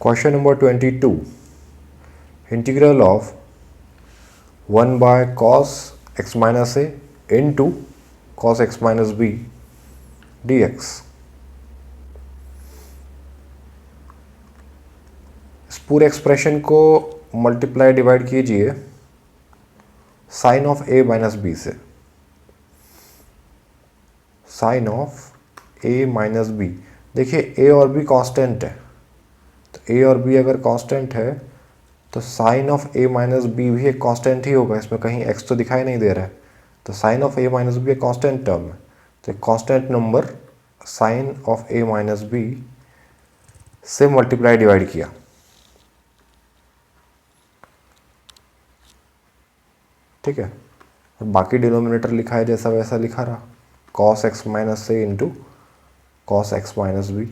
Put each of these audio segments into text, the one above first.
Question number 22. Integral of 1 by cos x minus a into cos x minus b dx. इस पूरे expression को multiply divide कीजिए sine of a minus B से. Sine of a minus B. देखिए a और b constant है, तो a और b अगर कांस्टेंट है तो sine of a minus B भी एक कांस्टेंट ही होगा. इसमें कहीं x तो दिखाई नहीं दे रहा है, तो sine of a minus B एक कांस्टेंट टर्म है. तो एक constant number sine of a minus B से मल्टीप्लाई डिवाइड किया. ठीक है, और बाकी डिनोमिनेटर लिखा है जैसा वैसा लिखा रहा, cos x minus A into cos x minus B.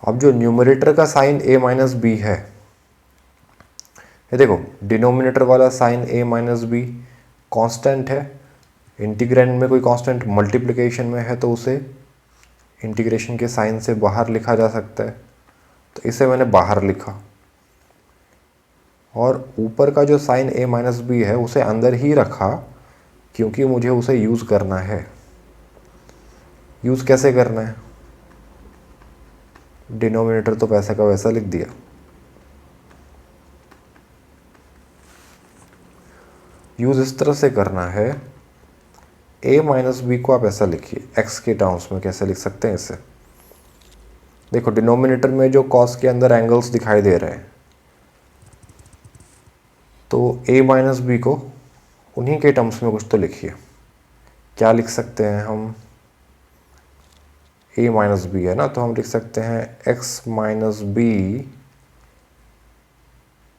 अब जो न्यूमरेटर का साइन a माइनस बी है, ये देखो डिनोमिनेटर वाला sine a minus B constant है. इंटीग्रेंड में कोई कांस्टेंट मल्टीप्लिकेशन में है तो उसे इंटीग्रेशन के साइन से बाहर लिखा जा सकता है, तो इसे मैंने बाहर लिखा. और ऊपर का जो साइन a माइनस बी है उसे अंदर ही रखा क्योंकि मुझे उसे यूज़ करना है. यूज़ कैसे करना है? डिनोमिनेटर तो वैसा का वैसा लिख दिया. यूज़ इस तरह से करना है, a माइनस बी को आप ऐसा लिखिए. x के टर्म्स में कैसे लिख सकते हैं इसे? देखो डिनोमिनेटर में जो cos के अंदर एंगल्स दिखाई दे रहे हैं, तो a माइनस बी को उन्हीं के टर्म्स में कुछ तो लिखिए. क्या लिख सकते हैं हम? a माइनस बी है ना, तो हम लिख सकते हैं x minus B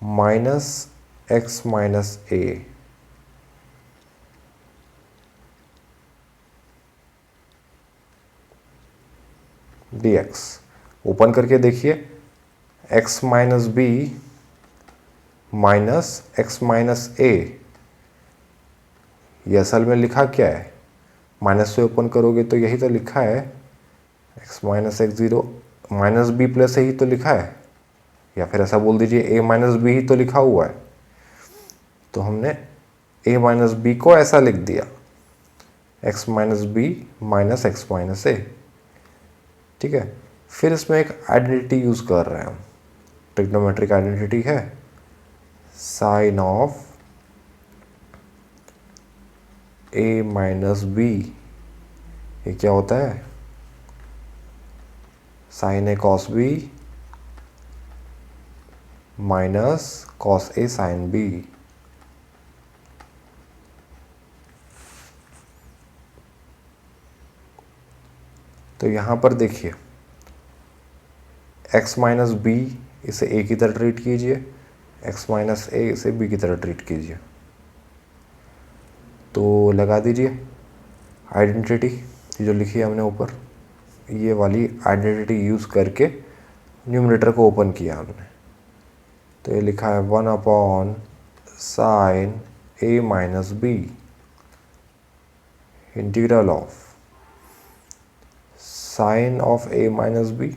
minus X minus A. dx. Open करके देखिए, x minus B minus X minus A. ये असल में लिखा क्या है? माइनस से ओपन करोगे तो यही तो लिखा है, x minus X zero minus B plus A ही तो लिखा है. या फिर ऐसा बोल दीजिए a माइनस बी ही तो लिखा हुआ है. तो हमने a माइनस बी को ऐसा लिख दिया, x minus B minus X minus A. ठीक है, फिर इसमें एक आइडेंटिटी यूज़ कर रहे हैं हम. ट्रिग्नोमेट्रिक आइडेंटिटी है sine of a minus B. ये क्या होता है? Sine A cos B minus cos A sine B. तो यहाँ पर देखिए x माइनस बी इसे a की तरह ट्रीट कीजिए, x माइनस ए इसे b की तरह ट्रीट कीजिए. तो लगा दीजिए आइडेंटिटी जो लिखी है हमने ऊपर, ये वाली आइडेंटिटी यूज़ करके न्यूमरेटर को ओपन किया हमने. तो ये लिखा है 1 upon sine a minus B integral of sine of a minus B,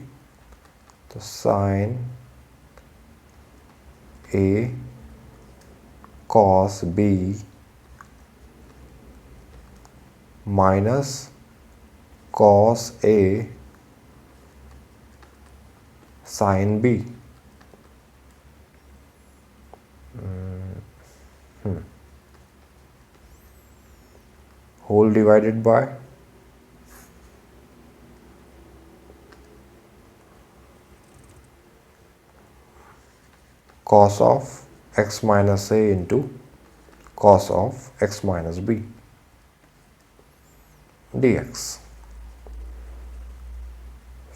तो sine a cos b minus cos a sine b. Whole divided by cos of x minus a into cos of x minus b dx.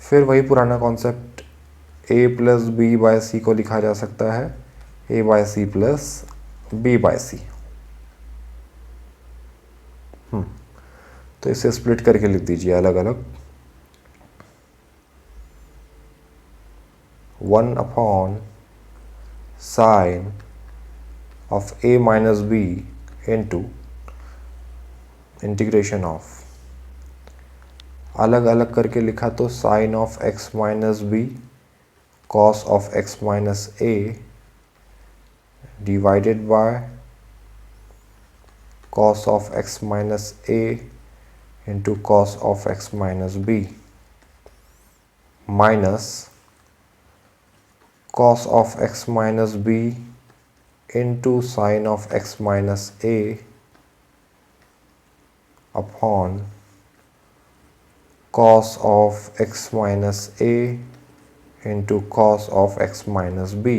फिर वही पुराना concept, a plus B by C को लिखा जा सकता है a by C plus B by C. तो इसे स्प्लिट करके लिख दीजिए अलग अलग. 1 upon sine of a minus B into integration of अलग अलग करके लिखा तो sine of X minus B cos of X minus A divided by cos of x minus a into cos of x minus b minus cos of x minus b into sin of x minus a upon cos of x minus a into cos of x minus b।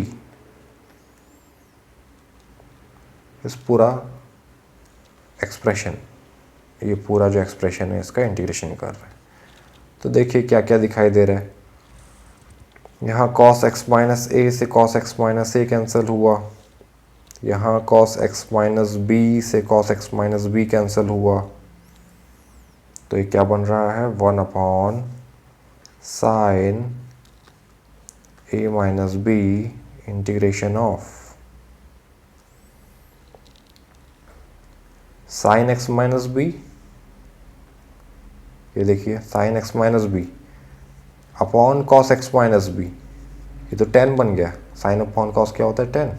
इस पूरा expression, ये पूरा जो expression है इसका integration कर रहे हैं। तो देखिए क्या क्या दिखाई दे रहा है। यहाँ cos x माइनस ए से cos x minus A cancel हुआ, यहाँ cos x माइनस बी से cos x minus B cancel हुआ, तो ये क्या बन रहा है 1 upon sine A minus B integration of sine X minus B, ये देखिए sine X minus B upon cos X minus B, ये तो 10 बन गया। साइन अपॉन कॉस क्या होता है 10,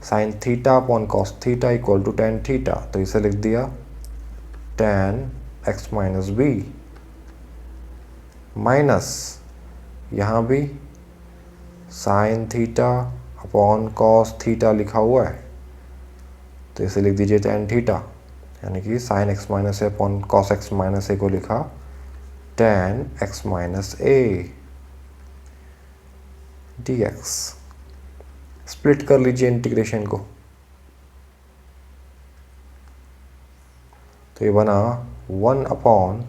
sine theta upon cos theta equal to tan theta, तो इसे लिख दिया tan X minus B minus यहाँ भी sine theta upon cos theta लिखा हुआ है, तो इसे लिख दीजिए tan थीटा, यानी कि sine X minus A upon cos X minus A को लिखा tan X minus A D X. Split कर लीजिए इंटीग्रेशन को, तो ये बना 1 upon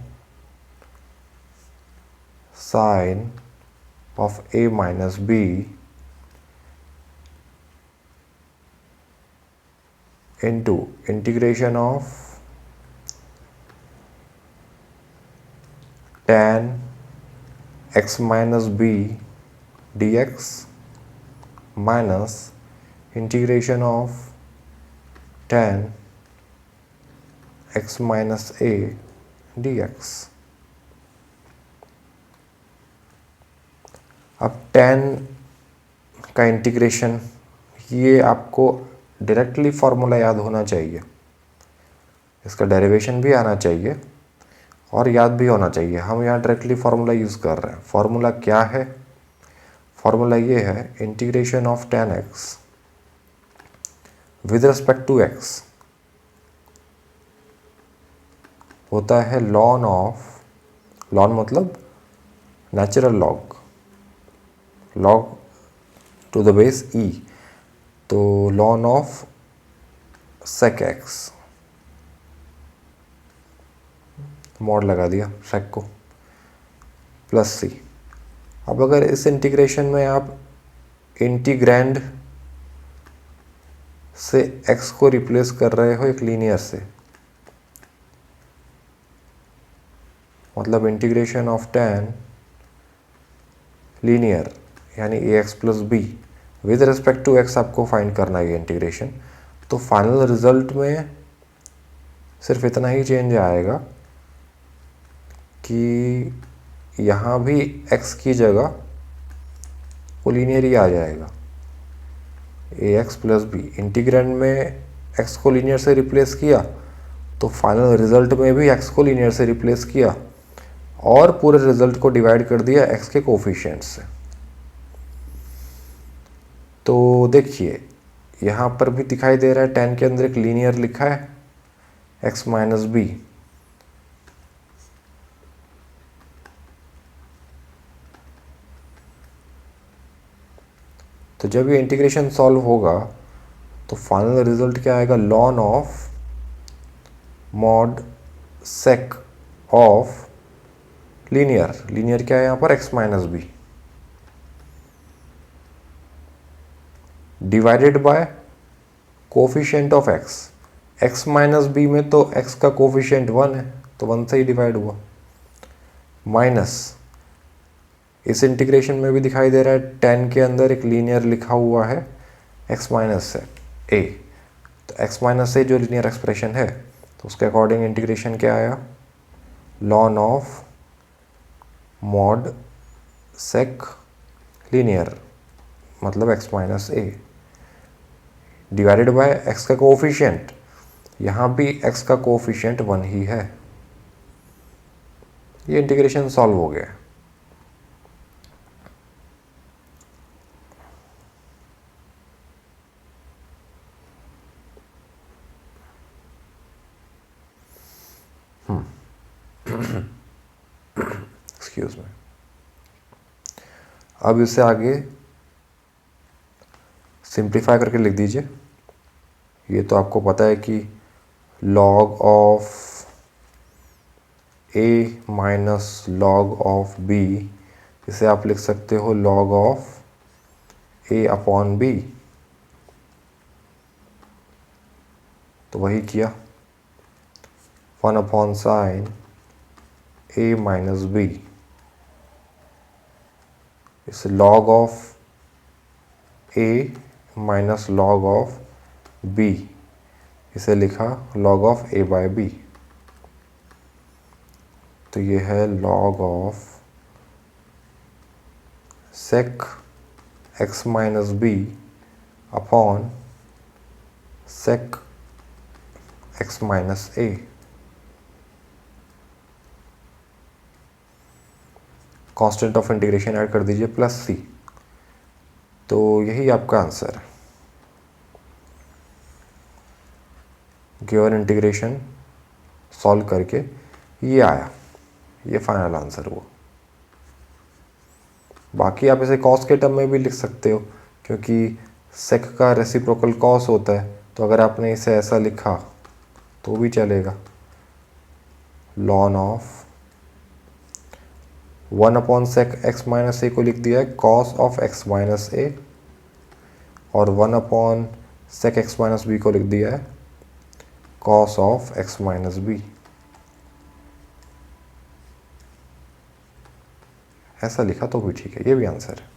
sine of A minus B into integration of tan x minus b dx minus integration of tan x minus a dx। अब tan का integration, ये आपको डायरेक्टली फॉर्मूला याद होना चाहिए, इसका डेरिवेशन भी आना चाहिए और याद भी होना चाहिए। हम यहाँ डायरेक्टली फार्मूला यूज़ कर रहे हैं। फार्मूला क्या है? फार्मूला ये है integration of tan x with respect to x होता है लॉन ऑफ, लॉन मतलब natural log, log to the base e, तो ln of sec x, mod लगा दिया sec को, प्लस c। अब अगर इस इंटीग्रेशन में आप इंटीग्रैंड से x को रिप्लेस कर रहे हो एक लीनियर से, मतलब इंटीग्रेशन ऑफ tan लीनियर यानी ax plus b with respect to x आपको फाइंड करना है ये इंटीग्रेशन, तो फाइनल रिजल्ट में सिर्फ इतना ही चेंज आएगा कि यहाँ भी x की जगह वो लीनियर ही आ जाएगा, ax प्लस बी। इंटीग्रैंड में x को लीनियर से रिप्लेस किया तो फाइनल रिजल्ट में भी x को लीनियर से रिप्लेस किया और पूरे रिजल्ट को डिवाइड कर दिया x के कोफिशिएंट से। तो देखिए यहाँ पर भी दिखाई दे रहा है tan के अंदर एक लीनियर लिखा है x माइनस बी, तो जब ये इंटीग्रेशन सॉल्व होगा तो फाइनल रिजल्ट क्या आएगा, ln of mod sec of linear, linear क्या है यहाँ पर x minus b divided by coefficient of x, x minus b में तो x का कोफिशिएंट 1 है तो 1 से ही डिवाइड हुआ, माइनस इस इंटीग्रेशन में भी दिखाई दे रहा है tan के अंदर एक लीनियर लिखा हुआ है x माइनस से a, तो x माइनस से जो लीनियर एक्सप्रेशन है तो उसके अकॉर्डिंग इंटीग्रेशन क्या आया, ln of mod sec linear मतलब x minus A divided by x का कोफिशिएंट, यहाँ भी x का कोफिशिएंट 1 ही है। ये इंटीग्रेशन सॉल्व हो गया। Excuse me. अब इसे आगे सिंप्लीफाई करके लिख दीजिए। ये तो आपको पता है कि log of a minus log of b, इसे आप लिख सकते हो log of a upon b। तो वही किया, 1 upon sine a minus b, इस log of a minus log of b, इसे लिखा log of a by b। तो ये है log of sec x minus b upon sec x minus a। Constant of integration add कर दीजिए plus c। तो यही आपका आंसर है। गिवन इंटीग्रेशन सॉल्व करके ये आया, ये फाइनल आंसर हुआ। बाकी आप इसे कॉस के टर्म में भी लिख सकते हो, क्योंकि सेक का रेसिप्रोकल कॉस होता है। तो अगर आपने इसे ऐसा लिखा तो भी चलेगा, ln of 1 upon sec X minus A को लिख दिया है cos of X minus A, और 1 upon sec X minus B को लिख दिया है cos of X minus B. ऐसा लिखा तो भी ठीक है, ये भी आंसर है।